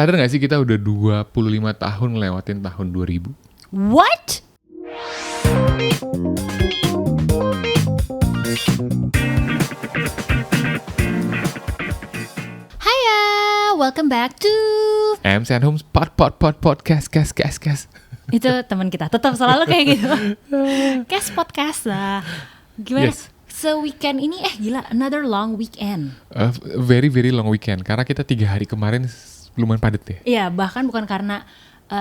Sadar gak sih kita udah 25 tahun ngelewatin tahun 2000? What? Hiya, welcome back to MC and Homes podcast. Itu teman kita, tetap selalu kayak gitu. Podcast lah. Gimana? Yes. Se-weekend ini gila, another long weekend. Very long weekend. Karena kita 3 hari kemarin lumayan padat ya. Iya, bahkan bukan karena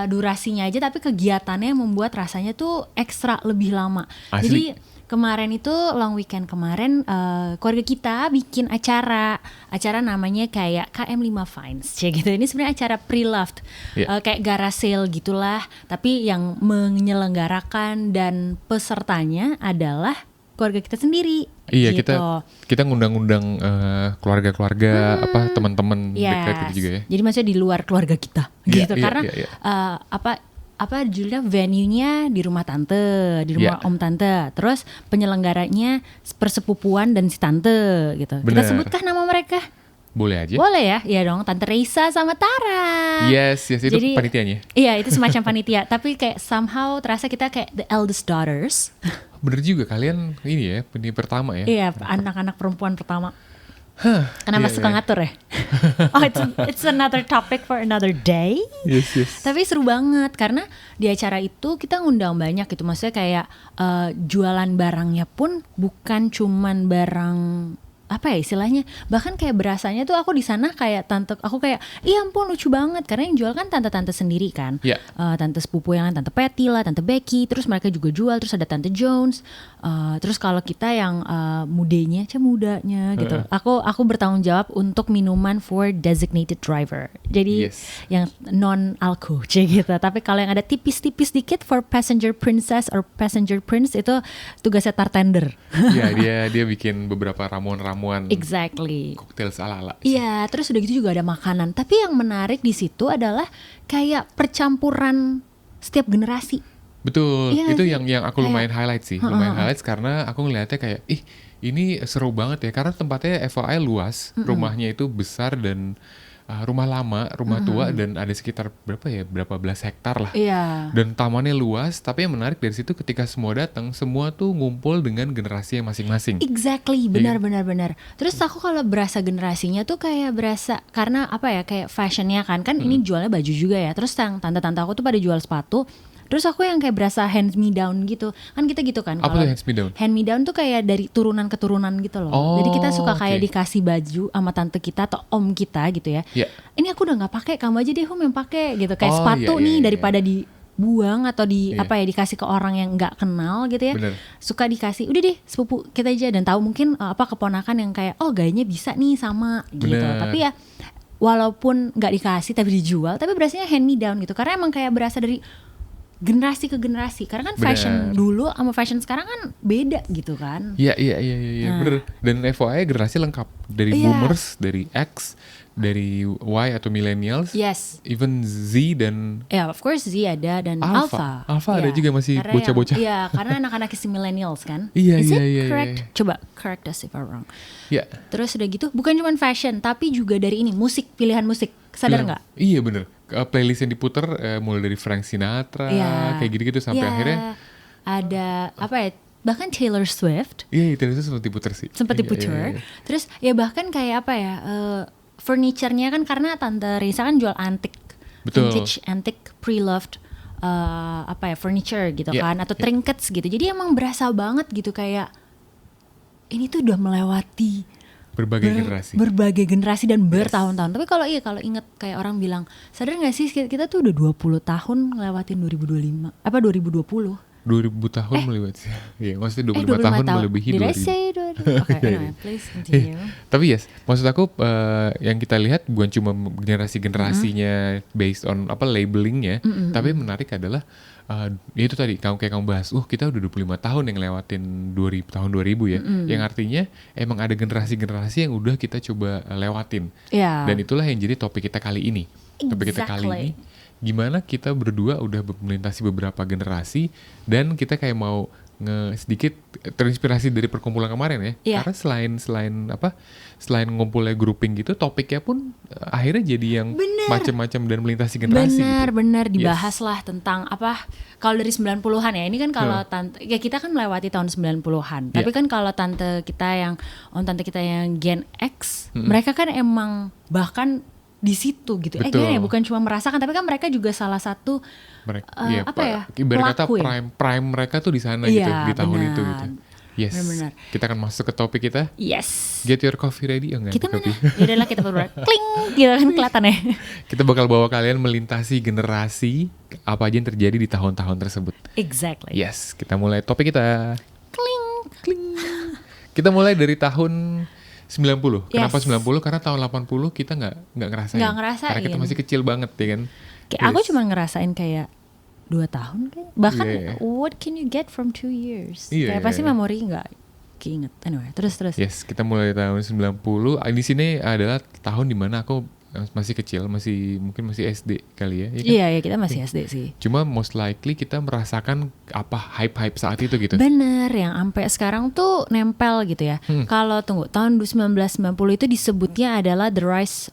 durasinya aja, tapi kegiatannya yang membuat rasanya tuh ekstra lebih lama. Asli. Jadi kemarin itu long weekend kemarin keluarga kita bikin acara namanya kayak KM5 Finds gitu. Ini sebenarnya acara pre-loved, kayak garage sale gitulah, tapi yang menyelenggarakan dan pesertanya adalah keluarga kita sendiri. Iya, gitu. kita ngundang-undang keluarga-keluarga teman-teman dekat gitu juga ya. Jadi maksudnya di luar keluarga kita gitu. Karena judulnya venue-nya di rumah tante, di rumah om tante. Terus penyelenggaranya persepupuan dan si tante gitu. Bener. Kita sebutkah nama mereka? Boleh aja. Boleh ya? Iya dong, Tante Reisa sama Tara. Yes, itu jadi, panitianya. Iya, itu semacam panitia. Tapi kayak somehow terasa kita kayak the eldest daughters. Bener juga, kalian ini ya, ini pertama ya. Iya, anak-anak perempuan pertama. Kenapa Iya, suka ngatur ya? Oh, it's another topic for another day. Yes. Tapi seru banget karena di acara itu kita ngundang banyak gitu. Maksudnya kayak jualan barangnya pun bukan cuman barang apa ya istilahnya, bahkan kayak berasanya tuh aku di sana kayak tante, aku kayak iya ampun lucu banget karena yang jual kan tante-tante sendiri kan, tante sepupu yang tante Patty lah, tante Becky, terus mereka juga jual, terus ada tante Jones, terus kalau kita yang mudanya gitu, aku bertanggung jawab untuk minuman for designated driver, jadi yang non alko gitu, tapi kalau yang ada tipis-tipis dikit for passenger princess or passenger prince itu tugasnya bartender. Iya, dia bikin beberapa ramuan. Exactly. Koktail ala-ala. Iya, terus udah gitu juga ada makanan. Tapi yang menarik di situ adalah kayak percampuran setiap generasi. Betul. Iya, itu yang aku lumayan highlight sih. Lumayan highlight karena aku ngeliatnya kayak ini seru banget ya karena tempatnya FYI luas, rumahnya itu besar dan rumah lama, rumah tua dan ada sekitar berapa belas hektar lah. Iya. Dan tamannya luas, tapi yang menarik dari situ ketika semua datang, semua tuh ngumpul dengan generasinya masing-masing. Exactly, benar. Terus aku kalau berasa generasinya tuh kayak berasa karena apa ya kayak fashionnya kan ini jualnya baju juga ya. Terus yang tante-tante aku tuh pada jual sepatu. Terus aku yang kayak berasa hand me down gitu. Kan kita gitu kan. Apa tuh hand me down? Hand me down tuh kayak dari turunan ke turunan gitu loh. Jadi kita suka kayak dikasih baju sama tante kita atau om kita gitu ya. Ini aku udah gak pakai, kamu aja deh om yang pakai gitu. Kayak sepatu nih daripada dibuang atau dikasih ke orang yang gak kenal gitu ya. Bener. Suka dikasih, udah deh sepupu kita aja. Dan tahu mungkin keponakan yang kayak gayanya bisa nih sama gitu. Tapi ya walaupun gak dikasih tapi dijual, tapi berasanya hand me down gitu. Karena emang kayak berasa dari generasi ke generasi, karena kan fashion dulu sama fashion sekarang kan beda gitu kan. Iya, bener. Dan FYI generasi lengkap dari boomers, dari X, dari Y atau millennials, even Z dan of course Z ada dan Alpha ada juga masih bocah-bocah. Iya, karena anak-anak si millennials kan. Iya. Correct? Coba correct us if I'm wrong. Iya. Terus udah gitu, bukan cuma fashion, tapi juga dari ini pilihan musik. Sadar nggak? Iya bener. Playlist yang diputer mulai dari Frank Sinatra, kayak gitu-gitu sampai akhirnya ada apa ya? Bahkan Taylor Swift. Iya, Taylor Swift sempat diputer sih. Iya. Terus ya bahkan kayak apa ya? Furniture-nya kan karena Tante Risa kan jual antik, vintage, antik, pre-loved furniture gitu kan, atau trinkets gitu. Jadi emang berasa banget gitu kayak ini tuh udah melewati berbagai generasi dan bertahun-tahun. Tapi kalau inget kayak orang bilang, sadar gak sih kita tuh udah 20 tahun ngelewatin 2020 tahun melewati. Iya, maksudnya 25 tahun melebihi 2000. Did I say 20? Okay, anyway, please continue. Tapi maksud aku yang kita lihat bukan cuma generasi-generasinya based on labelingnya, tapi menarik adalah itu tadi kamu bahas, kita udah 25 tahun yang lewatin tahun 2000 ya, yang artinya emang ada generasi-generasi yang udah kita coba lewatin. Dan itulah yang jadi topik kita kali ini. Topik kita kali ini, gimana kita berdua udah melintasi beberapa generasi dan kita kayak mau sedikit terinspirasi dari perkumpulan kemarin ya. Iya. Karena selain ngumpulnya grouping gitu, topiknya pun akhirnya jadi yang macam-macam dan melintasi generasi gitu. Bener dibahas lah tentang apa, kalau dari 90-an ya, ini kan kalau ya kita kan melewati tahun 90-an, tapi kan kalau om tante kita yang Gen X, mereka kan emang bahkan di situ gitu. Gimana ya, bukan cuma merasakan, tapi kan mereka juga salah satu ibarat kata pelaku ya? prime mereka tuh di sana Iya, gitu, di tahun benar. itu gitu. Yes. Benar-benar. Kita akan masuk ke topik kita. Yes. Get your coffee ready enggak? Kita mana? Yaudahlah kita berdua kling gitu kan kelihatan ya. Kita bakal bawa kalian melintasi generasi apa aja yang terjadi di tahun-tahun tersebut. Exactly. Yes, kita mulai topik kita. Kling. Kita mulai dari tahun 90. Kenapa Yes. 90? Karena tahun 80 kita nggak ngerasain. Nggak ngerasain. Karena kita masih kecil banget ya kan. Kayak aku cuma ngerasain kayak 2 tahun kayak. Bahkan Yeah. what can you get from 2 years? Iya, Kayak pasti iya. memori nggak keinget. Anyway, terus. Yes, kita mulai tahun 90. Di sini adalah tahun dimana aku masih kecil, mungkin masih SD kali ya. Ya kan? Iya, kita masih SD sih. Cuma most likely kita merasakan apa hype saat itu gitu. Bener, yang sampai sekarang tuh nempel gitu ya. Kalau tahun 1990 itu disebutnya adalah the rise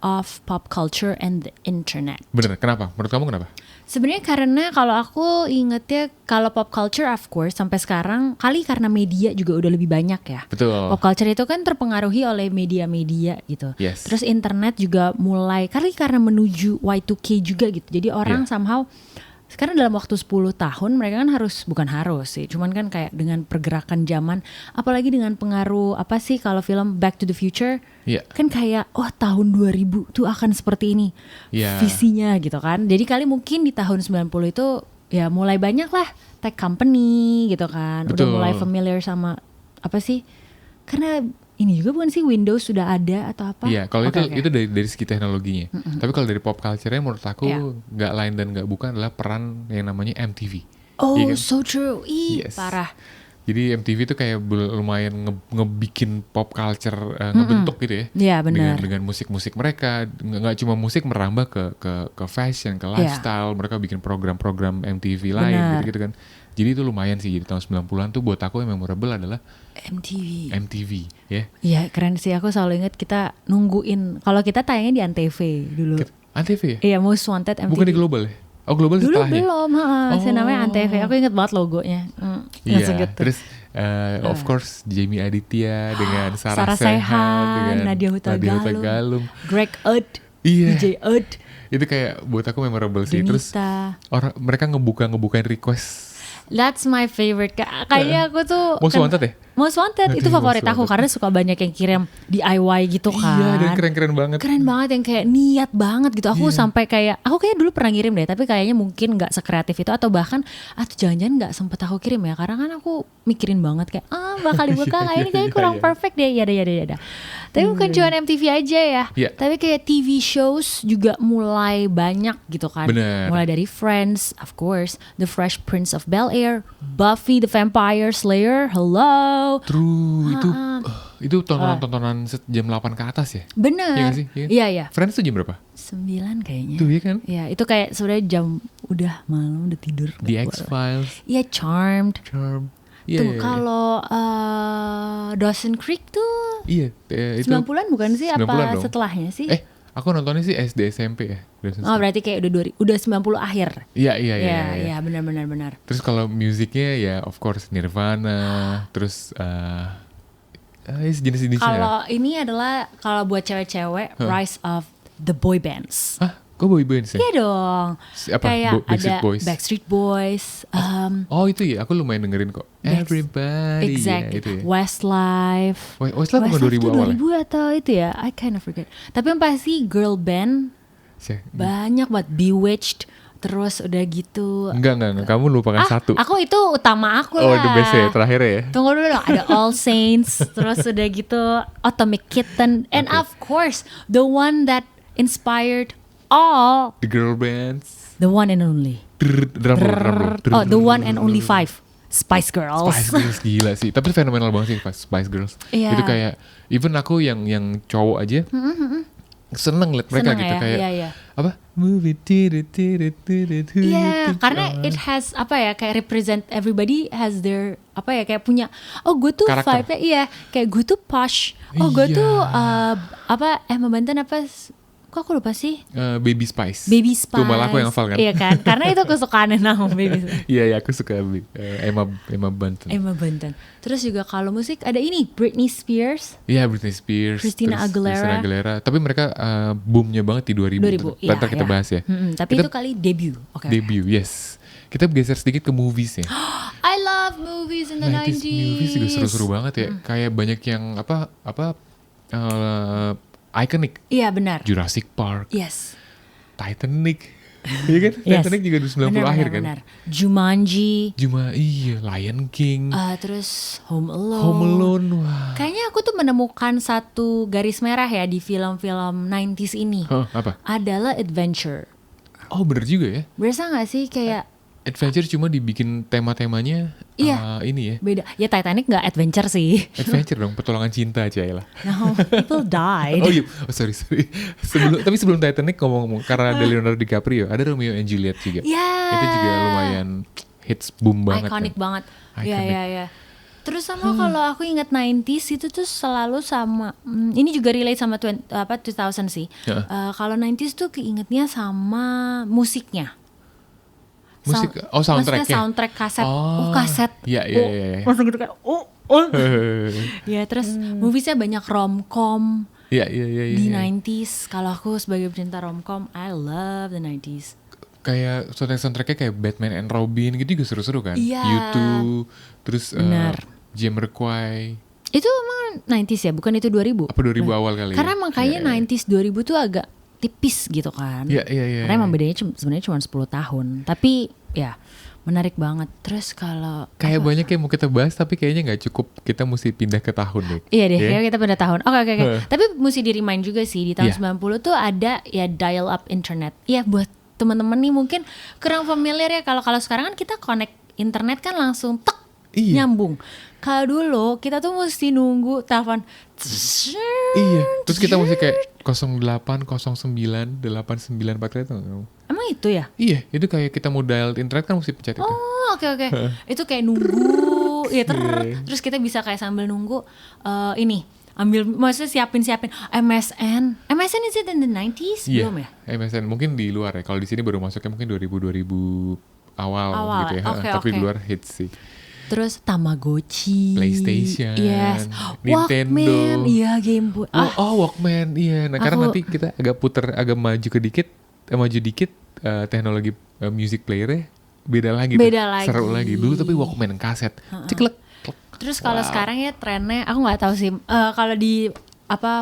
of pop culture and the internet. Bener, kenapa? Menurut kamu kenapa? Sebenarnya karena kalau aku ingetnya kalau pop culture of course sampai sekarang karena media juga udah lebih banyak ya. Betul. Pop culture itu kan terpengaruhi oleh media-media gitu. Yes. Terus internet juga mulai karena menuju Y2K juga gitu. Jadi orang somehow sekarang dalam waktu 10 tahun mereka kan bukan harus sih, cuman kan kayak dengan pergerakan zaman, apalagi dengan pengaruh apa sih kalau film Back to the Future, kan kayak tahun 2000 tuh akan seperti ini visinya gitu kan. Jadi kali mungkin di tahun 90 itu ya mulai banyak lah tech company gitu kan. Betul. Udah mulai familiar sama apa sih, karena ini juga bukan sih Windows sudah ada atau apa? Iya, kalau itu dari segi teknologinya. Tapi kalau dari pop culture-nya menurut aku nggak lain dan nggak bukan adalah peran yang namanya MTV. Oh, Iya kan? so true. Yes. Parah. Jadi MTV itu kayak lumayan ngebikin pop culture ngebentuk gitu ya. Iya, benar. Dengan musik-musik mereka, nggak cuma musik, merambah ke fashion, ke lifestyle. Mereka bikin program-program MTV lain gitu kan. Jadi itu lumayan sih. Jadi tahun 90-an tuh buat aku yang memorable adalah MTV ya. Iya, keren sih. Aku selalu ingat kita nungguin. Kalau kita tayangnya di Antv dulu. Antv ya? Iya, Most Wanted MTV. Bukan di Global ya? Oh, Global dulu setelahnya? Belum, namanya Antv. Aku ingat banget logonya. Iya, gitu. terus of course Jamie Aditya dengan Sarah Sehan, dengan Nadia Hutagalung, Greg Odd, Iya. DJ Odd. Itu kayak buat aku memorable sih. Terus Denita. mereka ngebukain request. That's my favorite. Kayaknya aku tuh Most Wanted ya? Most Wanted itu favorit aku karena suka banyak yang kirim DIY gitu kan. Iya, dan keren-keren banget. Keren banget yang kayak niat banget gitu. Aku sampai kayak aku kayak dulu pernah ngirim deh, tapi kayaknya mungkin nggak sekreatif itu atau bahkan jangan-jangan nggak sempet aku kirim ya, karena kan aku mikirin banget kayak bakal dibuka kayak ini kayak kurang perfect deh. Ya ada. Tapi bukan cuma MTV aja ya. Tapi kayak TV shows juga mulai banyak gitu kan. Bener. Mulai dari Friends, of course, The Fresh Prince of Bel-Air, Buffy the Vampire Slayer, hello. True, itu tontonan jam 8 ke atas ya? Bener. Iya gak sih? Iya. Friends tuh jam berapa? 9 kayaknya. Tuh ya kan? Iya, itu kayak sebenarnya jam udah malam, udah tidur. The X-Files. Iya, Charmed. Iya. Kalau Dawson Creek tuh Iya, itu 90-an bukan sih? 90-an Apa dong. setelahnya sih? Aku nontonnya sih SD SMP ya. Oh, berarti kayak udah 90 akhir. Iya. Iya, benar. Terus kalau musiknya ya of course Nirvana, terus jenis-jenisnya. Kalau ini adalah kalau buat cewek-cewek Rise of the Boy Bands. Hah? Kok boy bands ya? Iya dong. Apa? Kayak Backstreet ada Boys? Backstreet Boys. Oh itu ya, aku lumayan dengerin kok. Everybody. Exactly. Ya, itu ya. Westlife. Westlife bukan 2000 awal ya? 2000 atau itu ya? I kind of forget. Tapi yang pasti girl band banyak banget. Bewitched. Terus udah gitu. Enggak. Kamu lupakan satu. Aku itu utama aku Oh, lah. the best ya, terakhir ya. Tunggu dulu dong. Ada All Saints. Terus udah gitu Atomic Kitten. And of course, the one that inspired all. The girl bands. The one and only. Drum roll. Oh, the one and only 5. Spice Girls. Spice Girls gila sih. Tapi fenomenal banget sih Spice Girls. Iya. Itu kayak even aku yang cowok aja seneng liat mereka Seneng gitu ya? kayak Iya. apa? Move it, Iya, karena it has apa ya, kayak represent everybody has their apa ya, kayak punya, oh gue tuh Karakter. vibe-nya, iya, kayak gue tuh posh, oh gue Iya. tuh apa Emma Bunton apa, kok aku lupa sih, Baby Spice. Baby Spice. Tuh malah aku yang hafal kan. Iya kan, karena itu kesukaannya Nahum, Baby Spice. Iya, aku suka Emma Bunton. Emma Bunton. Terus juga kalau musik ada ini Britney Spears. Iya, Britney Spears, Christina terus Aguilera. Christina Aguilera. Tapi mereka boomnya banget di 2000. 2000, iya, Ntar kita iya. bahas ya. Tapi Kita itu kali debut. Oke. debut, yes. Kita geser sedikit ke movies ya. I love movies in the 90s 90s. movies juga seru-seru banget ya. Kayak banyak yang iconic. Iya benar. Jurassic Park, Yes. Titanic. Iya kan? Yes. Titanic juga di 90 akhir kan. Benar. Jumanji. Cuma Lion King, Terus Home Alone. Home Alone, wah. Kayaknya aku tuh menemukan satu garis merah ya di film-film 90s ini. Hah, apa? Adalah adventure. Oh bener juga ya. Berasa gak sih kayak Adventure cuma dibikin tema-temanya Iya. ini ya. beda. Ya Titanic gak adventure sih. Adventure dong, petualangan cinta aja lah. No, people died. Oh iya, sorry. Sebelum Titanic ngomong-ngomong, karena ada Leonardo DiCaprio, ada Romeo and Juliet juga. Ya. Itu juga lumayan hits boom banget. Iconic kan. banget. Iya, Iconic. iya. Terus sama kalau aku ingat 90s itu tuh selalu sama, ini juga relate sama 2000 sih. Ya. Kalau 90s tuh keingetnya sama musiknya. Musik, soundtrack Maksudnya ya? soundtrack kaset. Oh, Kaset. iya, iya, iya, iya. Langsung gitu kayak, Ya, terus moviesnya banyak romcom Iya. di 90s. Kalau aku sebagai pecinta romcom, I love the 90s. Kayak soundtracknya kayak Batman and Robin gitu juga seru-seru kan? Iya. U2, terus Benar. Jamiroquai, Itu emang 90s ya, bukan itu 2000? apa 2000 awal kali Karena ya? emang kayaknya Iya, iya. 90s 2000 tuh agak tipis gitu kan. Iya. Karena emang bedanya sebenarnya cuma 10 tahun. Tapi ya menarik banget. Terus kalau Kayak banyak yang mau kita bahas tapi kayaknya nggak cukup, kita mesti pindah ke tahun deh. Iya deh, Ya? ya kita pada tahun. Oke. Tapi mesti di-remind juga sih di tahun Iya. 90 tuh ada ya dial up internet. Iya buat teman-teman nih mungkin kurang familiar ya, kalau sekarang kan kita connect internet kan langsung tek Iya. nyambung. Kalau dulu kita tuh mesti nunggu telepon. Iya, terus kita mesti kayak 08098943 tuh. Emang itu ya? Iya, itu kayak kita mau dial internet kan mesti pencet itu. Oh, oke. Itu kayak nunggu, ya terus kita bisa kayak sambil nunggu ini maksudnya siapin MSN. MSN is it in the 90s? Iya, Belum ya? MSN mungkin di luar ya. Kalau di sini baru masuknya mungkin 2000 awal gitu ya. Oke, Tapi di oke. luar hits sih. Terus Tamagotchi, PlayStation, yes, Nintendo. Walkman, iya Game Boy. Walkman, iya. Nah, karena Aku- nanti kita agak maju dikit teknologi music player-nya beda lagi. Beda tuh. lagi. Seru lagi. Dulu tapi Walkman kaset. Ceklek. Terus kalau sekarang ya trennya, aku nggak tahu sih. Kalau di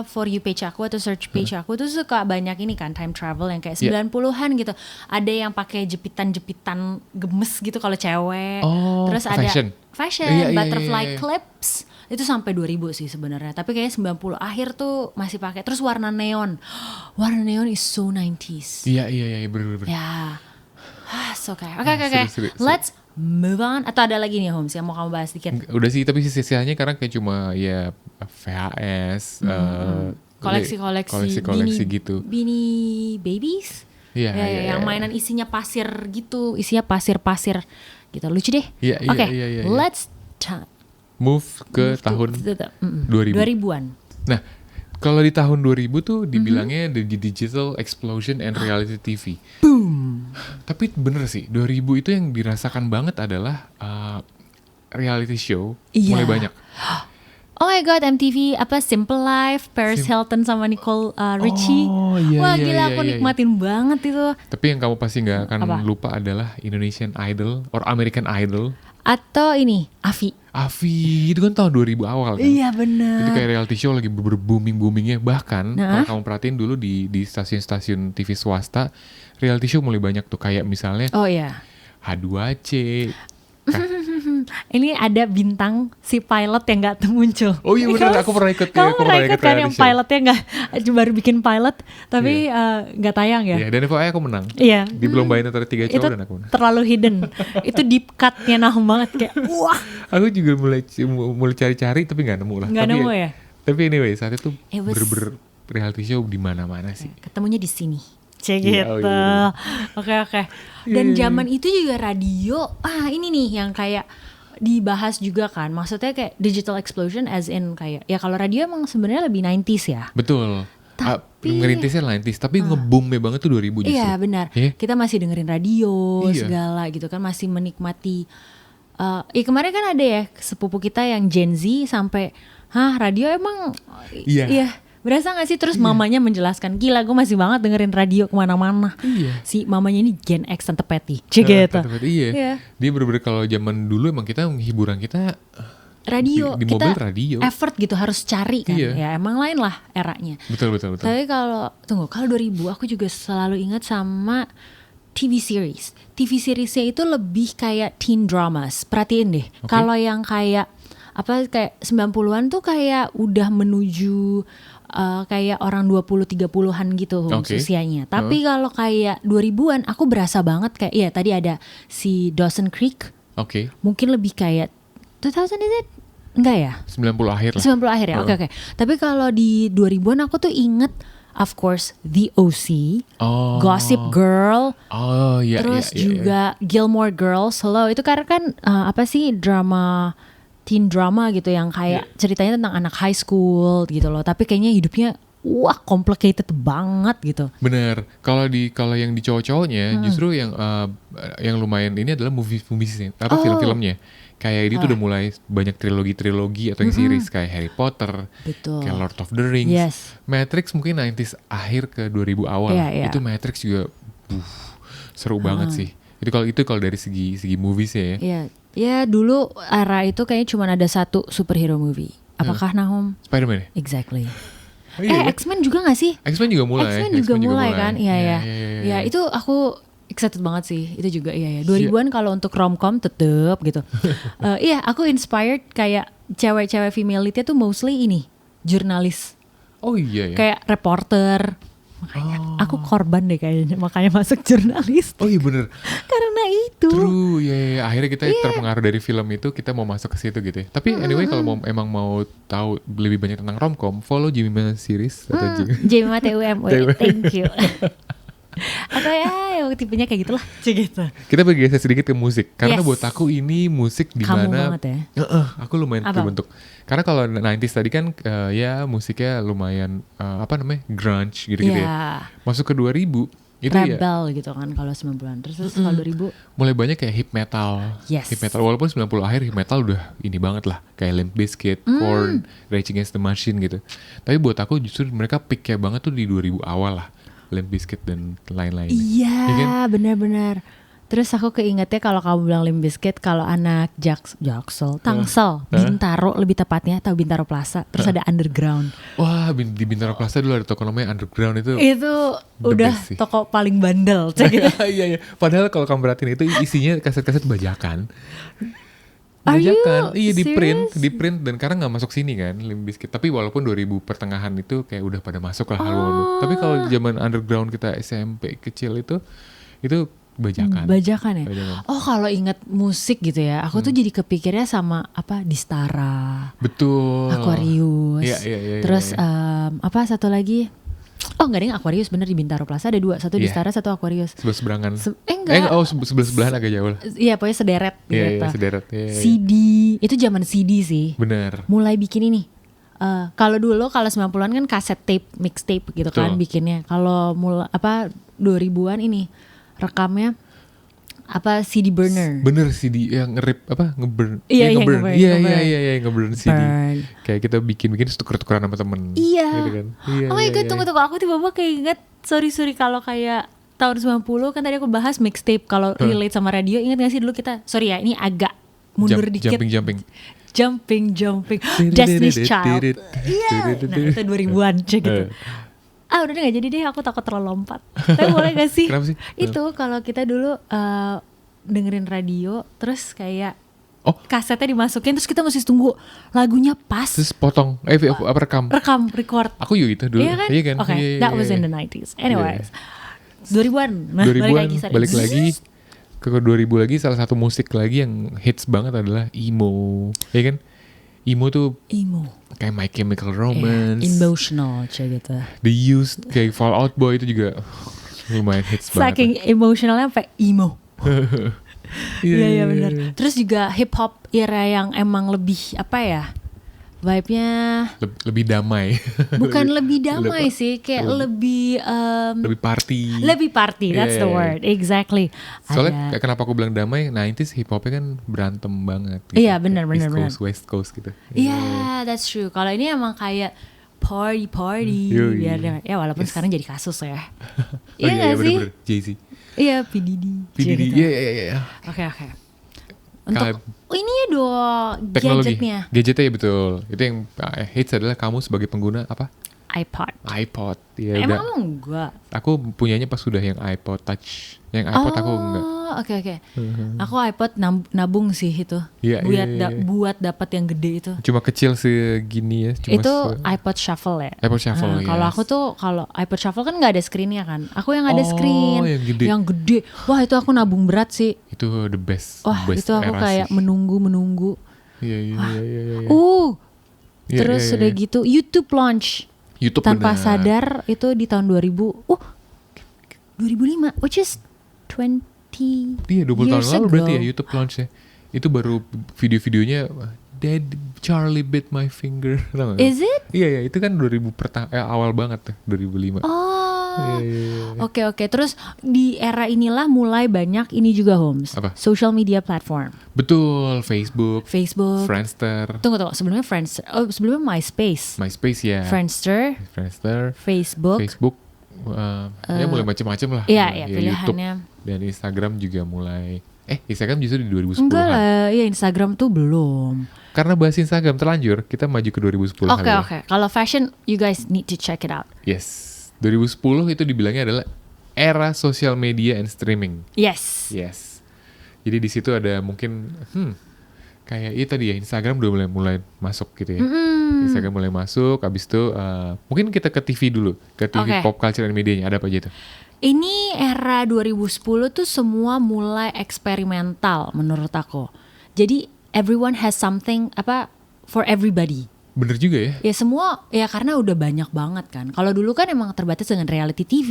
for you page aku atau search page aku tuh suka banyak ini kan time travel yang kayak 90-an gitu. Ada yang pakai jepitan-jepitan gemes gitu kalau cewek. Oh, Terus ada fashion. Iya, butterfly iya. clips. Itu sampai 2000 sih sebenarnya. Tapi kayaknya 90 akhir tuh masih pakai. Terus warna neon. Warna neon is so 90s. Iya, bener. Ya. So kayak oke. Seru. Let's move on. Atau ada lagi nih Holmes yang mau kamu bahas dikit? Udah sih, tapi sisanya karena kayak cuma ya VHS, koleksi gitu. Beanie Babies. Iya, Yang mainan isinya pasir gitu, isinya pasir-pasir gitu. Lucu deh. Iya, Oke, iya. let's Move ke tahun 2000. 2000-an. Nah, kalau di tahun 2000 tuh Mm-hmm. dibilangnya the digital explosion and reality TV. Boom. Tapi bener sih, 2000 itu yang dirasakan banget adalah reality show Iya. mulai banyak. Oh my god, MTV Simple Life, Paris Hilton sama Nicole Richie. Oh, iya, Wah iya, gila, iya, aku iya. nikmatin banget itu. Tapi yang kamu pasti nggak akan Apa? lupa adalah Indonesian Idol or American Idol. Atau ini, Avi. Avi, itu kan tahun 2000 awal kan? Iya bener. Itu kayak reality show lagi booming-boomingnya. Bahkan Nah. kalau kamu perhatiin dulu di stasiun-stasiun TV swasta, reality show mulai banyak tuh. Kayak misalnya Oh iya. H2C. Ini ada bintang si pilot yang gak muncul. Oh iya benar, aku pernah ikut. Kamu aku pernah ikut kan reality yang show. pilotnya baru bikin pilot tapi gak tayang ya? Iya, dan FYI aku menang. Iya. Di Belombain antara 3 Itu cowok dan aku menang. terlalu hidden. Itu deep cut-nya Nahum banget kayak wah. Aku juga mulai cari-cari tapi nggak nemu lah. Nggak Tapi nemu ya? Tapi anyway, saat itu It was- reality show di mana-mana sih. Ketemunya di sini. Cek Iya, gitu. oh iya, Oke. Dan zaman itu juga radio, ini nih yang kayak dibahas juga kan. Maksudnya kayak digital explosion as in kayak, ya kalau radio emang sebenarnya lebih 90s ya. Betul. Ngerintisnya 90s, tapi ngeboomnya banget tuh 2000 justru. Iya benar. Iya. Kita masih dengerin radio Iya. segala gitu kan, masih menikmati. Kemarin kan ada ya sepupu kita yang Gen Z sampai, radio emang Iya. berasa gak sih? Terus mamanya menjelaskan, gila gue masih banget dengerin radio kemana-mana. Iya. Si mamanya ini Gen X Tante Patty, gitu. Iya. Iya. Dia bener-bener kalau zaman dulu emang kita hiburan kita Radio, di kita mobil radio. effort gitu harus cari kan. Iya. Ya emang lain lah eranya. Betul. Tapi kalau 2000 aku juga selalu ingat sama TV series. TV seriesnya itu lebih kayak teen dramas. Perhatiin deh. Oke. Kalau yang kayak kayak 90-an tuh kayak udah menuju kayak orang 20-30-an gitu Oke. usianya. Tapi kalau kayak 2000-an aku berasa banget kayak, iya tadi ada si Dawson Creek. Oke. Mungkin lebih kayak 2000 is it? Enggak ya? 90 akhir lah. 90 akhir ya, oke. Tapi kalau di 2000-an aku tuh inget, of course, The OC, Gossip Girl, Iya. terus juga Gilmore Girls. Hello, itu karena kan drama, teen drama gitu yang kayak ceritanya tentang anak high school gitu loh. Tapi kayaknya hidupnya complicated banget gitu. Bener. Kalau yang di cowok-cowoknya justru yang lumayan ini adalah movie-movie film-filmnya. Kayak ini tuh udah mulai banyak trilogi atau yang series kayak Harry Potter, Betul. kayak Lord of the Rings, Yes. Matrix mungkin 90s akhir ke 2000 awal. Iya. Itu Matrix juga seru banget sih. Itu kalau dari segi movies ya. Iya. Ya dulu era itu kayaknya cuma ada satu superhero movie. Apakah Nahum? Spider-Man ya? Exactly. Iya. X-Men juga gak sih? X-Men juga mulai. X-Men juga mulai kan? Iya. Iya. Ya itu aku excited banget sih. Itu juga iya. 2000-an kalau untuk romcom tetep gitu. Iya, aku inspired kayak cewek-cewek female-nya tuh mostly ini jurnalis. Oh iya ya. Kayak reporter. Makanya aku korban deh kayaknya, makanya masuk jurnalis. Oh iya bener. Karena itu. True, ya. Akhirnya kita terpengaruh dari film itu, kita mau masuk ke situ gitu ya. Tapi anyway, kalau emang mau tahu lebih banyak tentang romcom, follow Jimmy Series atau Jemima TUM. Thank you. Atau ya tipenya kayak gitulah. Gitu. Kita bergeser sedikit ke musik. Karena Yes. buat aku ini musik di Kamu mana banget ya. aku lumayan terbentuk. Karena kalau 90s tadi kan ya musiknya lumayan grunge gitu-gitu ya. Masuk ke 2000 itu Rebel gitu kan kalau 90-an. Terus kalau 2000 mulai banyak kayak hip metal. Yes. Hip metal walaupun 90 akhir hip metal udah ini banget lah. Kayak Limp Bizkit, Korn, Rage Against the Machine gitu. Tapi buat aku justru mereka peak-nya banget tuh di 2000 awal lah. Limp Bizkit dan lain-lain. Iya, benar-benar. Terus aku keingetnya kalau kamu bilang Limp Bizkit, kalau anak Tangsel, Bintaro lebih tepatnya, tahu Bintaro Plaza. Terus ada Underground. Wah, di Bintaro Plaza dulu ada toko namanya Underground itu. Itu udah best sih. toko paling bandel, cek gitu. Iya. Padahal kalau kamu perhatiin itu isinya kaset-kaset bajakan. Are you Iya di serious? print dan karena nggak masuk sini kan Limp Bizkit. Tapi walaupun 2000 pertengahan itu kayak udah pada masuk lah album. Tapi kalau zaman underground kita SMP kecil itu bajakan. Bajakan ya. Bajakan. Oh, kalau inget musik gitu ya, aku tuh jadi kepikirnya sama Distara, Betul. Aquarius. Iya. Terus satu lagi? Oh, enggak ada yang Aquarius, bener di Bintaro Plaza ada dua, satu Iya. Distara, satu Aquarius. Sebelah-seberangan. Enggak. Sebelah-sebelahan agak jauh lah. Iya, pokoknya sederet Iya, gitu. sederet. Iya. CD, itu zaman CD sih. Bener. Mulai bikin ini. Kalau dulu kalau 90-an kan kaset tape, mixtape gitu kan Betul. bikinnya. Kalau 2000-an ini rekamnya CD burner. Bener CD yang ngeburn. Iya, yang ngeburn. ngeburn, Iya, ngeburn. iya, ngeburn CD. Burn. Kayak kita bikin terus tuker-tukeran sama temen. Iya. Gitu kan. Iya, Oh my god, iya. tunggu aku tiba-tiba keinget. Sorry kalau kayak tahun 90 kan tadi aku bahas mixtape. Kalau relate sama radio, ingat gak sih dulu kita, sorry ya ini agak mundur dikit. Jumping. Destiny's Child. Iya. Nah itu 2000-an cek gitu. Udah gak jadi deh, aku takut terlalu lompat. Tapi boleh gak sih? Kenapa sih? Itu kalau kita dulu dengerin radio, terus kayak kasetnya dimasukin, terus kita mesti tunggu lagunya pas. Terus potong, Record. Aku juga gitu dulu. Iya kan? Oke, Iya, that was iya. in the 90s. Anyways, 2000-an. Nah, 2000-an sorry. balik lagi ke 2000 lagi, salah satu musik lagi yang hits banget adalah emo. Ya kan? Emo tuh Emo. kayak My Chemical Romance, Emotional, cek gitu. The Used, kayak Fall Out Boy itu juga lumayan hits banget. Saking emosionalnya sampai emo. Iya benar. iya. Terus juga hip hop era yang emang lebih apa ya? Vibe-nya Lebih damai. bukan lebih damai sih, kayak lebih Lebih party. lebih party. That's the Iya. word, exactly. Soalnya kenapa aku bilang damai, 90s hip hopnya kan berantem banget gitu. Iya, benar, East benar, Coast, West Coast gitu. Iya, that's true. Kalau ini emang kayak party Yoi. biar ya walaupun sekarang jadi kasus ya. Oh Iya nggak sih? bener-bener. Jay-Z. Iya, P Diddy. PDD. Gitu. Iya. Oke. Untuk ini ya dong Teknologi. gadgetnya Gadgetnya ya betul. Itu yang hits adalah kamu sebagai pengguna apa? iPod. Ya Emang udah. enggak? Aku punyanya pas sudah yang iPod Touch. Yang iPod aku enggak. Oke. Aku iPod nabung sih itu. Iya, iya. Buat dapat yang gede itu. Cuma kecil segini ya. Cuma Itu iPod Shuffle ya. iPod Shuffle, Kalau yes. aku tuh kalau iPod Shuffle kan nggak ada screennya kan. Aku yang ada screen. yang gede. Wah itu aku nabung berat sih. Itu the best. Wah best itu aku era kayak sih. menunggu. Iya. Terus Iya. udah gitu YouTube launch. YouTube Tanpa benar. sadar itu di tahun 2000. 2005, which is 20 Iya 20 tahun years lalu ago. berarti ya YouTube launch ya. Itu baru video-videonya Dad Charlie bit my finger. Tahu nggak? Is it? Iya itu kan 2000 awal banget tuh 2005. Oh. Iya. Oke. Terus di era inilah mulai banyak ini juga Holmes. Apa? Social media platform. Betul, Facebook, Facebook. Friendster, Sebelumnya Friendster. Sebelumnya MySpace. MySpace ya. Friendster, Facebook. Ya mulai macam-macam lah. Iya, Ya, pilihannya. YouTube dan Instagram juga mulai. Instagram justru di 2010-an. Enggak lah, ya Instagram tuh belum. Karena bahas Instagram terlanjur, kita maju ke 2010 kali ya. Oke. Kalau fashion, you guys need to check it out. Yes. 2010 itu dibilangnya adalah era social media and streaming. Yes. Jadi di situ ada mungkin kayak itu tadi ya, Instagram udah mulai masuk gitu ya. Instagram mulai masuk, habis itu mungkin kita ke TV dulu, ke TV Oke. pop culture dan medianya. Ada apa aja tuh? Ini era 2010 tuh semua mulai eksperimental menurut aku. Jadi everyone has something for everybody. Bener juga ya. Ya semua ya karena udah banyak banget kan. Kalau dulu kan emang terbatas dengan reality TV,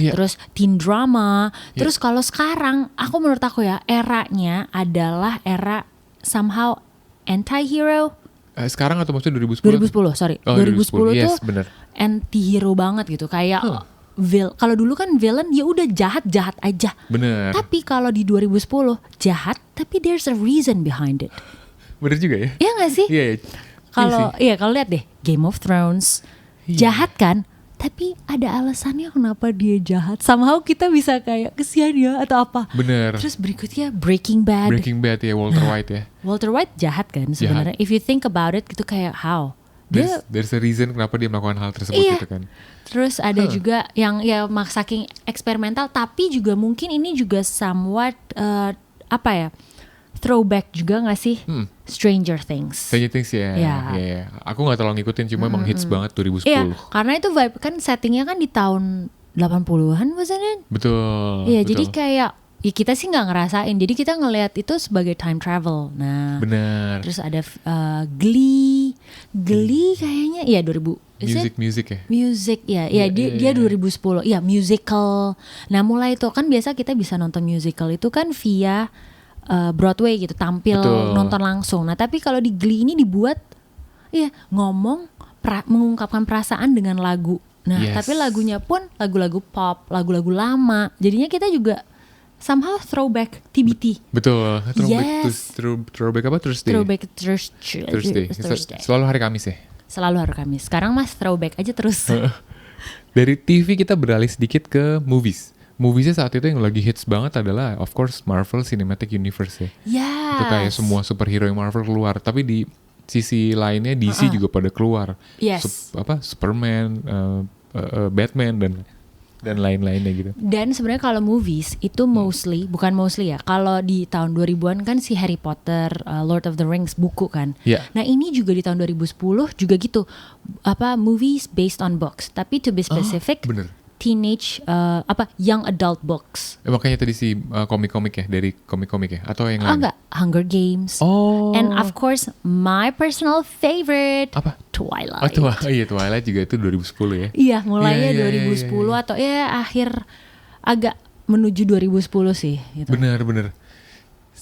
Iya. terus teen drama. Iya. Terus kalau sekarang menurut aku ya eranya adalah era somehow anti-hero. Sekarang atau maksudnya 2010? 2010, sorry. Oh, 2010 yes, tuh bener. anti-hero banget gitu. Kayak kalau dulu kan villain ya udah jahat aja. Bener. Tapi kalau di 2010 jahat tapi there's a reason behind it. Bener juga ya. Iya gak sih? Iya. Kalau kalau lihat deh Game of Thrones jahat kan, tapi ada alasannya kenapa dia jahat. Somehow kita bisa kayak kesian ya atau apa. Bener. Terus berikutnya Breaking Bad. Breaking Bad ya, Walter White ya. Walter White jahat kan sebenarnya. If you think about it gitu kayak how dia There's a reason kenapa dia melakukan hal tersebut Iya. gitu kan. Terus ada juga yang ya saking eksperimental, tapi juga mungkin ini juga somewhat throwback juga gak sih? Stranger Things. Stranger Things ya. Ya. Iya. Aku gak terlalu ngikutin, cuma emang hits banget 2010. Iya, karena itu vibe kan settingnya kan di tahun 80-an wasn't it? Betul. Iya, betul. jadi kayak ya kita sih nggak ngerasain. Jadi kita ngelihat itu sebagai time travel. Nah, Bener. terus ada Glee kayaknya ya 2000. Is it? Music ya. Music ya, dia 2010. Iya, musical. Nah, mulai itu kan biasa kita bisa nonton musical itu kan via Broadway gitu, tampil Betul. nonton langsung. Nah, tapi kalau di Glee ini dibuat ngomong mengungkapkan perasaan dengan lagu. Nah, Yes. tapi lagunya pun lagu-lagu pop, lagu-lagu lama. Jadinya kita juga somehow throwback TBT. Betul. Yes. Throwback apa? Thursday. Throwback Thursday. Thursday. Selalu hari Kamis ya. Selalu hari Kamis. Sekarang Mas throwback aja terus. Dari TV kita beralih sedikit ke movies. Moviesnya saat itu yang lagi hits banget adalah of course Marvel Cinematic Universe ya. Yes. Itu kayak semua superhero yang Marvel keluar. Tapi di sisi lainnya DC juga pada keluar. Yes. Superman, Batman dan lain-lainnya gitu. Dan sebenarnya kalau movies itu bukan mostly ya. Kalau di tahun 2000-an kan si Harry Potter, Lord of the Rings buku kan. Iya. Nah, ini juga di tahun 2010 juga gitu. Movies based on books. Tapi to be specific, Bener. teenage young adult books. Makanya tadi si komik-komik ya, dari komik-komik ya, atau yang lain? Enggak, Hunger Games. Oh. And of course, my personal favorite, Apa? Twilight. Twilight juga itu 2010 ya. Iya, mulainya Iya, iya, 2010 iya. atau ya akhir agak menuju 2010 sih gitu. Bener.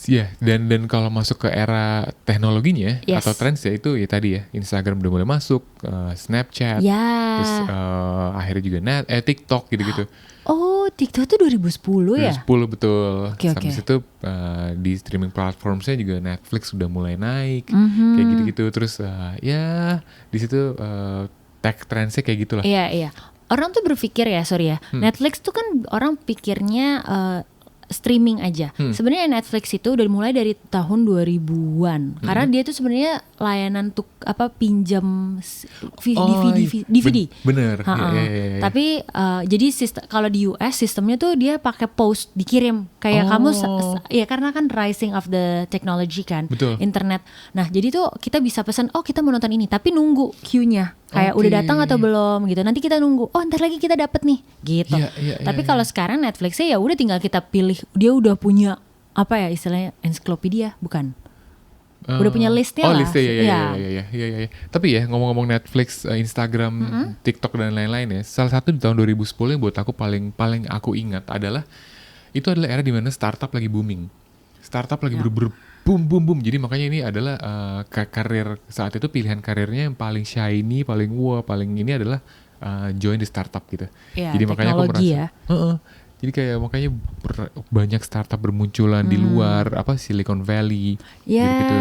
Ya, dan kalau masuk ke era teknologinya Yes. atau trends ya itu ya tadi ya Instagram udah mulai masuk, Snapchat, Ya. terus akhirnya juga TikTok gitu-gitu. Oh, TikTok tuh 2010 ya? 2010 betul. Oke. Sampai situ di streaming platformnya juga Netflix sudah mulai naik, Mhm. kayak gitu-gitu. Terus ya di situ tech trendsnya kayak gitulah. Iya. Orang tuh berpikir ya, sorry ya, Netflix tuh kan orang pikirnya streaming aja. Sebenarnya Netflix itu udah mulai dari tahun 2000-an. Karena dia tuh sebenarnya layanan untuk pinjam DVD. Bener. Ha-ha. Ya. Tapi jadi kalau di US sistemnya tuh dia pakai post dikirim kayak kamu ya karena kan rising of the technology kan, Betul. internet. Nah jadi tuh kita bisa pesan kita mau nonton ini tapi nunggu queue-nya kayak udah datang atau belum gitu. Nanti kita nunggu ntar lagi kita dapet nih gitu. Iya, Tapi kalau sekarang Netflixnya ya udah tinggal kita pilih, dia udah punya apa ya istilahnya ensiklopedia bukan? Udah punya listnya lah. Listnya ya. Tapi ya ngomong-ngomong Netflix, Instagram, TikTok dan lain-lain ya. Salah satu di tahun 2010 yang buat aku paling aku ingat adalah itu adalah era di mana startup lagi booming. Startup lagi boom. Jadi makanya ini adalah karir saat itu, pilihan karirnya yang paling shiny, paling paling ini adalah join di startup gitu. Ya, Jadi makanya aku merasa ya. jadi kayak makanya banyak startup bermunculan di luar Silicon Valley gitu.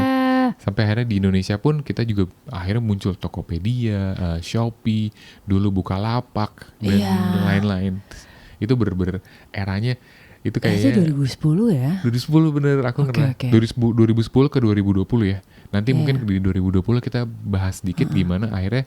Sampai akhirnya di Indonesia pun kita juga akhirnya muncul Tokopedia, Shopee, dulu Bukalapak dan lain-lain. Itu bener-bener eranya itu kayaknya 2010 ya. 2010 bener aku Oke. 2010 ke 2020 ya. Nanti mungkin di 2020 kita bahas dikit gimana akhirnya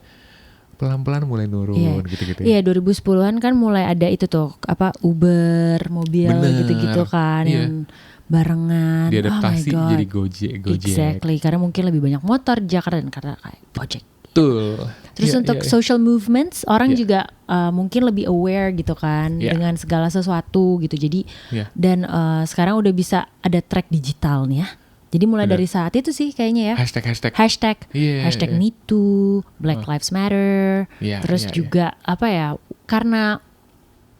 pelan-pelan mulai nurun gitu-gitu ya. Iya, 2010-an kan mulai ada itu tuh Uber, mobil gitu-gitu kan yang barengan. Diadaptasi Oh my God. jadi Gojek. Exactly, karena mungkin lebih banyak motor di Jakarta dan karena kayak Gojek. Betul. Terus untuk social movements orang juga mungkin lebih aware gitu kan dengan segala sesuatu gitu. Jadi dan sekarang udah bisa ada track digital nih ya. Jadi mulai dari saat itu sih kayaknya ya. Hashtag #MeToo, Black Lives Matter. Terus juga karena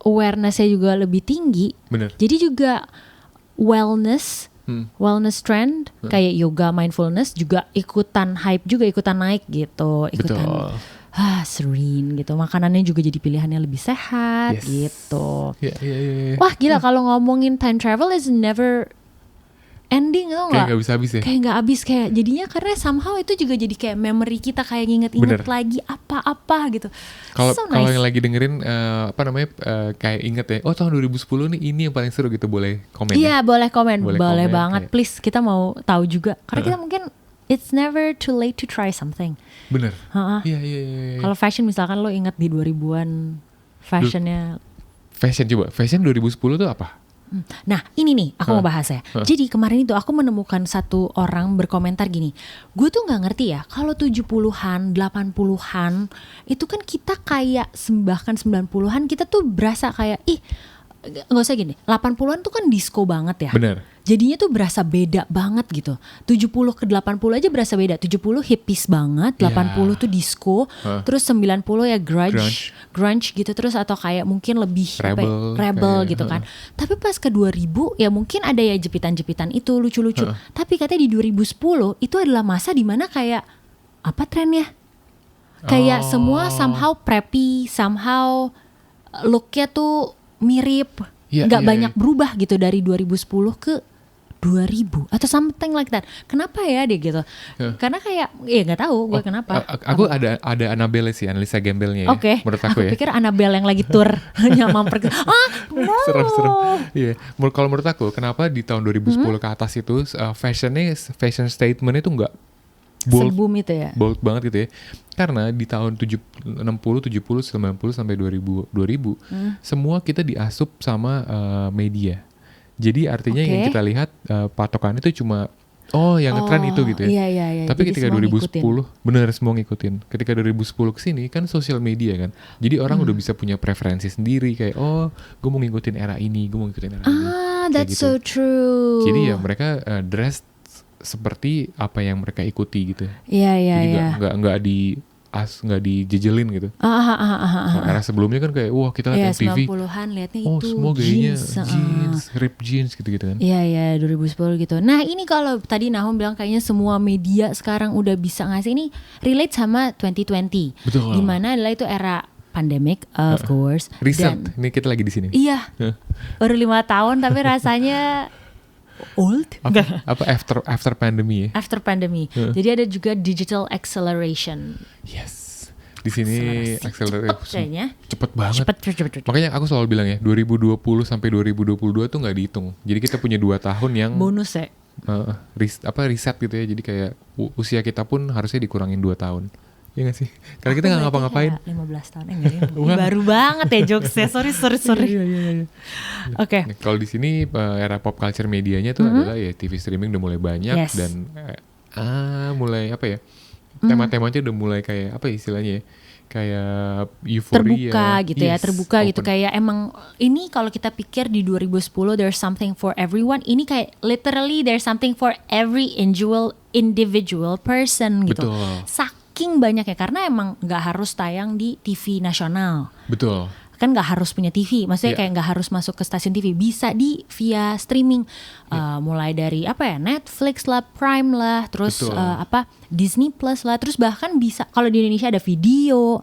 awareness-nya juga lebih tinggi. Bener. Jadi juga wellness trend kayak yoga, mindfulness juga ikutan hype juga, ikutan naik gitu. Ikutan serene gitu. Makanannya juga jadi pilihannya lebih sehat gitu. Wah gila kalau ngomongin time travel is never ending tau kayak gak bisa habis ya. Kayak gak habis, kayak jadinya karena somehow itu juga jadi kayak memory kita, kayak nginget-inget lagi apa-apa gitu. Kalau nice. yang lagi dengerin kayak inget ya, tahun 2010 nih ini yang paling seru gitu, boleh komen. Iya, boleh komen. Boleh kayak. banget, please. Kita mau tahu juga. Karena kita mungkin it's never too late to try something. Bener. Iya. Kalau fashion misalkan lo inget di 2000-an fashionnya. Fashion 2010 tuh apa? Nah ini nih aku mau bahas ya. Jadi kemarin itu aku menemukan satu orang berkomentar gini, gue tuh gak ngerti ya kalau 70-an 80-an itu kan kita kayak bahkan 90-an kita tuh berasa kayak gak usah gini, 80-an tuh kan disco banget ya. Bener. Jadinya tuh berasa beda banget gitu. 70 ke 80 aja berasa beda. 70 hippies banget, 80 tuh disco, terus 90 ya grunge gitu, terus atau kayak mungkin lebih rebel gitu kan. Tapi pas ke 2000 ya mungkin ada ya jepitan-jepitan itu lucu-lucu. Tapi katanya di 2010 itu adalah masa dimana kayak apa trennya? Kayak semua somehow preppy, somehow looknya tuh mirip. Gak banyak berubah gitu dari 2010 ke 2000 atau something like that. Kenapa ya dia gitu? Karena kayak nggak tahu gue kenapa. Aku ada Annabelle sih, Annalisa Gembelnya ya. Oke. Menurut aku ya. Pikir Annabelle yang lagi tour nyamper. No. Serem. Iya. Kalau menurut aku, kenapa di tahun 2010 ke atas itu fashion statement itu nggak bold itu ya. Bold banget gitu ya. Karena di tahun 60, 70, 90 sampai 2000 semua kita diasup sama media. Jadi artinya yang kita lihat patokan itu cuma yang ngetren itu gitu ya. Iya. Tapi jadi ketika 2010 benar semua ngikutin. Ketika 2010 kesini kan sosial media kan. Jadi orang udah bisa punya preferensi sendiri kayak gue mau ngikutin era ini, gue mau ngikutin era ini. That's so true. Jadi ya mereka dress seperti apa yang mereka ikuti gitu. Iya. Jadi nggak di nggak dijejelin gitu. Era sebelumnya kan kayak wah kita lihat Iya, MTV. 90-an liatnya Oh, itu semua gayanya jeans, ripped jeans gitu-gitu kan. Iya 2010 gitu. Nah ini kalau tadi Nahum bilang kayaknya semua media sekarang udah bisa ngasih, ini relate sama 2020. Betul. Dimana adalah itu era pandemic of course. Reset. Dan Ini kita lagi di sini. iya baru 5 tahun tapi rasanya old. Apa after pandemi ya? After pandemi. Jadi ada juga digital acceleration. Yes. Di sini Cepet kayaknya. cepet banget. Cepet. Makanya aku selalu bilang ya, 2020 sampai 2022 tuh nggak dihitung. Jadi kita punya 2 tahun yang Bonus ya. Reset gitu ya. Jadi kayak usia kita pun harusnya dikurangin 2 tahun. Iya gak sih? Karena kita nggak ngapa-ngapain. 15 tahun baru banget ya jokesnya. Sorry. Iya. Oke. Nah, kalau di sini era pop culture medianya tuh adalah ya TV streaming udah mulai banyak. Yes. Dan mulai apa ya? Tema-temanya udah mulai kayak apa istilahnya ya? Kayak euforia. Terbuka gitu kayak emang ini kalau kita pikir di 2010 there's something for everyone, ini kayak literally there's something for every individual person gitu. Betul. Saking banyaknya karena emang nggak harus tayang di TV nasional. Betul. Kan nggak harus punya TV, maksudnya kayak nggak harus masuk ke stasiun TV, bisa via streaming, mulai dari apa ya, Netflix lah, Prime lah, terus Disney Plus lah, terus bahkan bisa kalau di Indonesia ada video,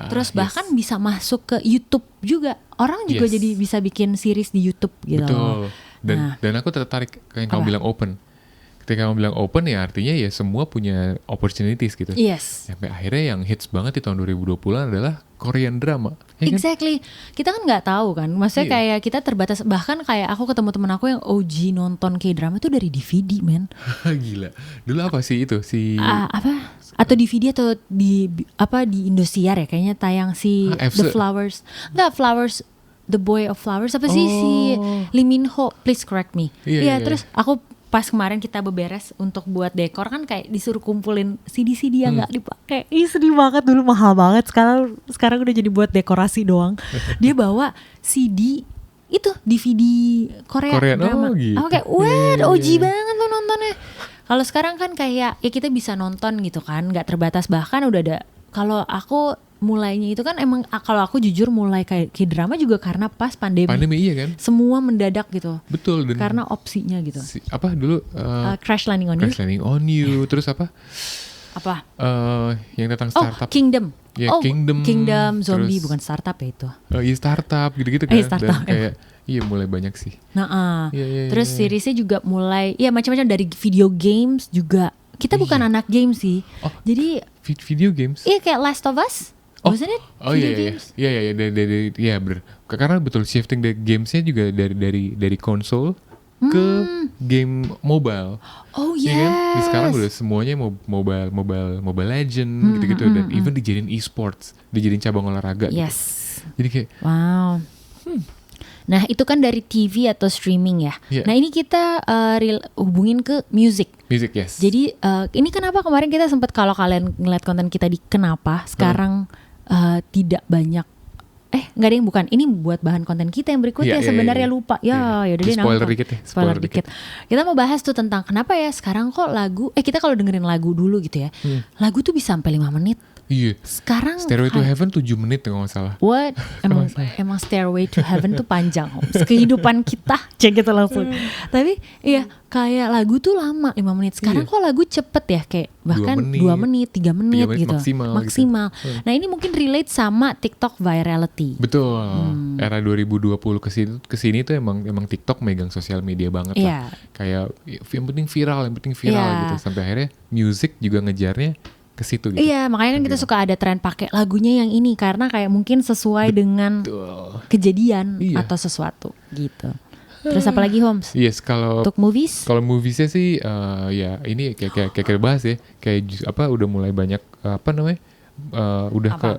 terus bahkan bisa masuk ke YouTube juga, orang juga jadi bisa bikin series di YouTube gitu. Betul. Dan aku tertarik kayak kamu bilang open. Ketika kamu bilang open ya artinya ya semua punya opportunities gitu. Yes. Sampai akhirnya yang hits banget di tahun 2020-an adalah Korean drama. Ya exactly. Kan? Kita kan nggak tahu kan. Maksudnya kayak kita terbatas. Bahkan kayak aku ketemu temen aku yang OG nonton K-drama itu dari DVD, men. Gila. Dulu apa sih itu? Apa? Atau DVD atau di Indosiar ya kayaknya tayang The Flowers. Nggak, Flowers, The Boy of Flowers apa sih si Lee Min Ho, please correct me. Iya, terus aku pas kemarin kita beberes untuk buat dekor kan kayak disuruh kumpulin CD yang nggak dipakai. Ih sedih banget, dulu mahal banget, sekarang udah jadi buat dekorasi doang. Dia bawa CD itu DVD Korea drama. Gitu. Aku kayak wah OG banget tuh nontonnya. Kalau sekarang kan kayak ya kita bisa nonton gitu kan, nggak terbatas, bahkan udah ada. Kalau aku mulainya itu kan emang kalau aku jujur mulai kayak K-drama juga karena pas pandemi. Pandemi iya kan? Semua mendadak gitu. Betul. Dan karena opsinya gitu. Apa dulu? Crash Landing on You. Crash Landing on You. Terus apa? Apa? Yang tentang startup. Kingdom. Ya, Kingdom zombie, terus, bukan startup ya itu. Iya startup gitu-gitu kan. Startup, dan kayak mulai banyak sih. Terus seriesnya juga mulai macam-macam, dari video games juga. Kita bukan anak game sih. Jadi video games. Iya kayak Last of Us. Wasn't it? Iya bener. Karena betul shifting the gamesnya juga dari konsol ke game mobile. Oh yes. yes. Kan? Sekarang udah semuanya mobile legend gitu-gitu dan even dijadiin e-sports, dijadiin cabang olahraga. Yes. Gitu. Jadi kayak wow. Nah itu kan dari TV atau streaming ya. Nah ini kita hubungin ke music. Music yes. Jadi ini kenapa kemarin kita sempat, kalau kalian ngeliat konten kita di kenapa sekarang tidak banyak, nggak ada yang bukan, ini buat bahan konten kita yang berikutnya sebenarnya lupa. Yaudah deh, spoiler dikit. Kita mau bahas tuh tentang kenapa ya sekarang kok lagu, kita kalau dengerin lagu dulu gitu ya, lagu tuh bisa sampai 5 menit. Iya. Sekarang Stairway to Heaven 7 menit kalau nggak salah. What? Emang Stairway to Heaven tuh panjang, kehidupan kita cek gitu langsung. Tapi iya kayak lagu tuh lama 5 menit. Sekarang kok lagu cepet ya, kayak bahkan 2 menit, 3 menit gitu. Maksimal. Gitu. Nah ini mungkin relate sama TikTok virality. Betul. Era 2020 kesini tuh emang TikTok megang sosial media banget lah. Kayak yang penting viral gitu. Sampai akhirnya music juga ngejarnya ke situ gitu. Iya, makanya kan kita suka ada tren pakai lagunya yang ini karena kayak mungkin sesuai dengan kejadian atau sesuatu gitu. Terus apa lagi Holmes? Yes, kalau untuk movies? Kalau moviesnya sih ya ini kayak bahas ya, kayak udah mulai banyak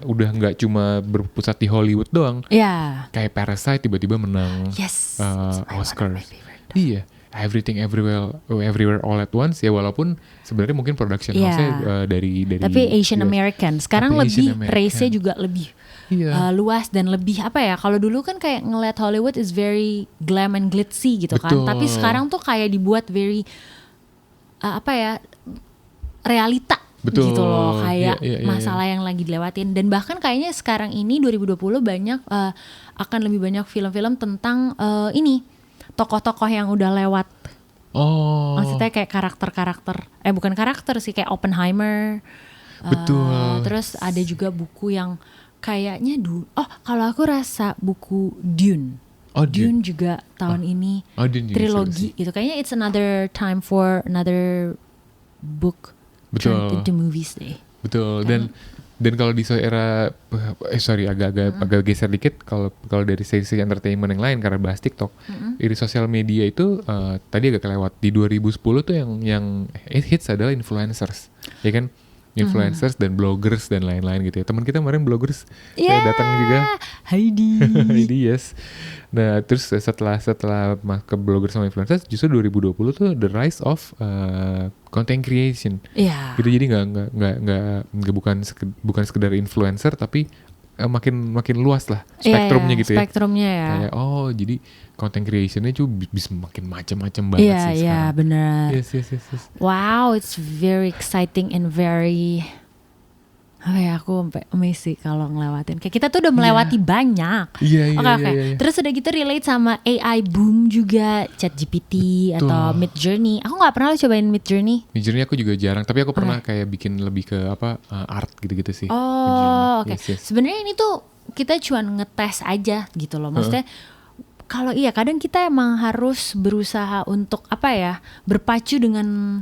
udah nggak cuma berpusat di Hollywood doang. Iya. Kayak Parasite tiba-tiba menang Oscar. Iya. Everything everywhere all at once ya, walaupun sebenarnya mungkin production house-nya dari tapi Asian American sekarang lebih race-nya juga lebih luas dan lebih apa ya, kalau dulu kan kayak ngeliat Hollywood is very glam and glitzy gitu. Betul. Kan tapi sekarang tuh kayak dibuat very realita Betul. gitu loh, kayak Iya. masalah yang lagi dilewatin. Dan bahkan kayaknya sekarang ini 2020 banyak akan lebih banyak film-film tentang ini tokoh-tokoh yang udah lewat. Oh, Maksudnya kayak karakter-karakter, bukan karakter sih, kayak Oppenheimer. betul. Terus ada juga buku yang kayaknya kalau aku rasa buku Dune. Oh, Dune juga tahun ini Dune juga trilogi gitu. Kayaknya it's another time for another book turned Betul. into movies deh. Betul. Dan kalau di era agak geser dikit kalau dari sisi entertainment yang lain karena bahas TikTok. Di sosial media itu tadi agak kelewat di 2010 tuh yang hits adalah influencers. Ya kan? Influencers dan bloggers dan lain-lain gitu ya. Teman kita kemarin bloggers datang juga. Heidi. Heidi, yes. Nah, terus setelah ke bloggers sama influencers, justru 2020 tuh the rise of content creation. Iya. Gitu, jadi nggak bukan sekedar influencer tapi makin luas lah spektrumnya gitu ya. Spektrumnya ya. Kayak jadi content creationnya tuh bisa makin macam-macam banget sih sekarang. Iya, benar. Yes. Wow, it's very exciting and very aku sampai amazed sih kalau ngelewatin. Kayak kita tuh udah melewati banyak. Iya. Oke. Terus udah gitu relate sama AI boom juga, ChatGPT atau Midjourney. Aku nggak pernah cobain Midjourney. Midjourney aku juga jarang, tapi aku pernah kayak bikin lebih ke art gitu-gitu sih. Oh, oke. Yes. Sebenarnya ini tuh kita cuma ngetes aja gitu loh. Maksudnya kalau kadang kita emang harus berusaha untuk berpacu dengan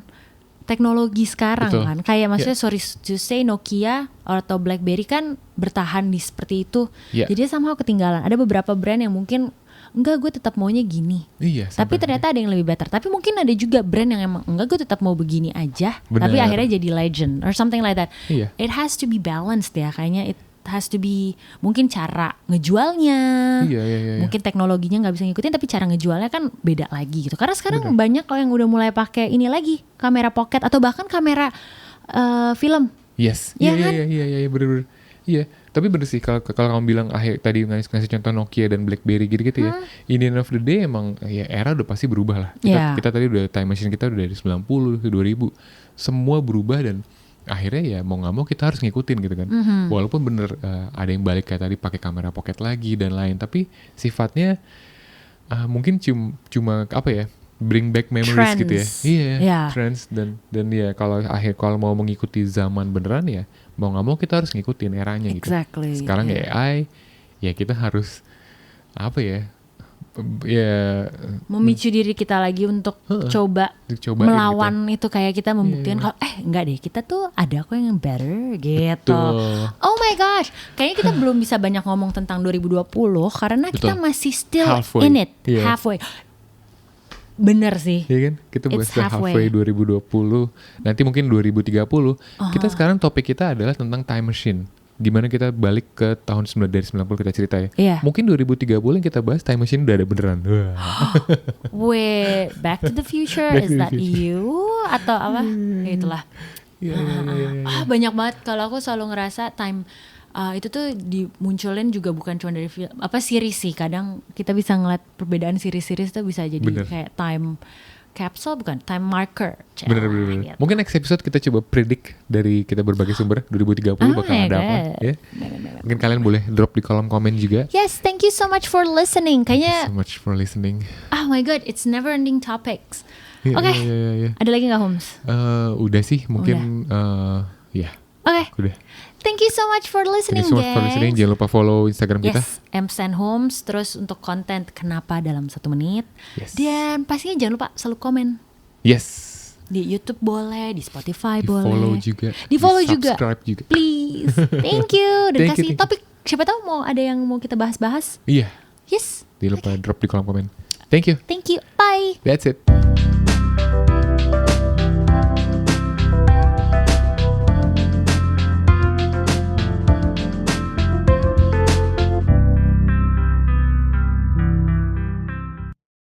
teknologi sekarang. Betul. Kan kayak maksudnya sorry to say Nokia atau BlackBerry kan bertahan di seperti itu. Jadi somehow ketinggalan. Ada beberapa brand yang mungkin enggak, gue tetap maunya gini. Tapi ternyata ada yang lebih better. Tapi mungkin ada juga brand yang emang enggak, gue tetap mau begini aja. Bener. Tapi akhirnya jadi legend or something like that. Iya. It has to be balanced ya. Kayaknya it has to be mungkin cara ngejualnya. Iya. Mungkin teknologinya nggak bisa ngikutin, tapi cara ngejualnya kan beda lagi gitu. Karena sekarang banyak yang udah mulai pakai ini lagi, kamera pocket atau bahkan kamera film. Yes. Iya, bener. Iya, tapi bener sih kalau kamu bilang tadi ngasih contoh Nokia dan BlackBerry gitu ya. In the end of the day emang ya era udah pasti berubah lah. Kita tadi udah time machine kita udah dari 90 ke 2000. Semua berubah dan akhirnya ya mau nggak mau kita harus ngikutin gitu kan. Walaupun bener ada yang balik kayak tadi pakai kamera pocket lagi dan lain, tapi sifatnya mungkin cuma bring back memories trends. gitu ya. Iya, trends dan ya kalau mau mengikuti zaman beneran ya mau nggak mau kita harus ngikutin eranya gitu. Sekarang AI ya kita harus memicu diri kita lagi untuk coba melawan gitu. Itu kayak kita membuktikan kalau enggak deh, kita tuh ada kok yang better gitu. Betul. Oh my gosh, kayaknya kita belum bisa banyak ngomong tentang 2020 karena kita masih still in it, halfway. Bener sih. Iya kan? Kita masih halfway 2020. Nanti mungkin 2030. Kita sekarang topik kita adalah tentang time machine. Gimana kita balik ke tahun dari 90 kita cerita ya. Mungkin 2030 yang kita bahas time machine udah ada beneran. Wait, Back to the Future, is that you? Atau apa? Itulah. Banyak banget. Kalau aku selalu ngerasa time itu tuh dimunculin juga bukan cuma dari film, series sih. Kadang kita bisa ngeliat perbedaan series-series tuh bisa jadi kayak time capsule, bukan time marker. Bener. Gitu. Mungkin next episode kita coba predict dari kita berbagai sumber 2030 bakal ada apa ya. Mungkin kalian boleh drop di kolom komen juga. Yes, thank you so much for listening. Kayaknya so much for listening. Oh my god, it's never ending topics. Oke. Ada lagi gak, Holmes? Udah sih, mungkin Oke. Udah. Thank you so much for listening, guys. Jangan lupa follow Instagram kita. Yes, @msenholmes. Terus untuk konten kenapa dalam 1 menit. Yes. Dan pastinya jangan lupa selalu komen. Yes. Di YouTube boleh, di Spotify boleh. Di follow juga. Subscribe juga. Please. Thank you. Dan kasih topik. Siapa tahu ada yang mau kita bahas-bahas. Iya. Yes. Jangan lupa drop di kolom komen. Thank you. Bye. That's it.